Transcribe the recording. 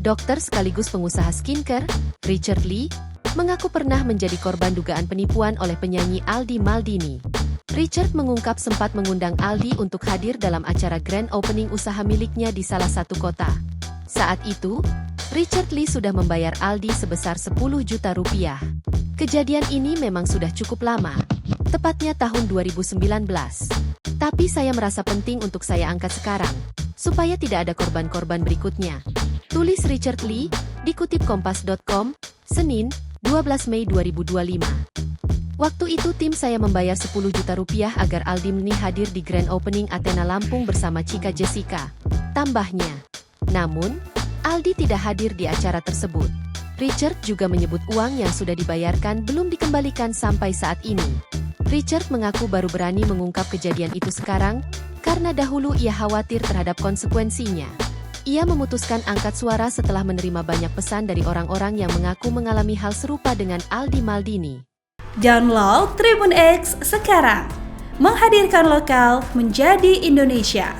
dokter sekaligus pengusaha skincare, Richard Lee, mengaku pernah menjadi korban dugaan penipuan oleh penyanyi Aldi Maldini. Richard mengungkap sempat mengundang Aldi untuk hadir dalam acara grand opening usaha miliknya di salah satu kota. Saat itu, Richard Lee sudah membayar Aldi sebesar 10 juta rupiah. Kejadian ini memang sudah cukup lama, tepatnya tahun 2019. Tapi saya merasa penting untuk saya angkat sekarang, supaya tidak ada korban-korban berikutnya. Tulis Richard Lee, dikutip kompas.com, Senin, 12 Mei 2025. Waktu itu tim saya membayar 10 juta rupiah agar Aldi Maldini hadir di grand opening Athena Lampung bersama Chika Jessica, tambahnya. Namun, Aldi tidak hadir di acara tersebut. Richard juga menyebut uang yang sudah dibayarkan belum dikembalikan sampai saat ini. Richard mengaku baru berani mengungkap kejadian itu sekarang, karena dahulu ia khawatir terhadap konsekuensinya. Ia memutuskan angkat suara setelah menerima banyak pesan dari orang-orang yang mengaku mengalami hal serupa dengan Aldi Maldini. Download Tribun X sekarang, menghadirkan lokal menjadi Indonesia.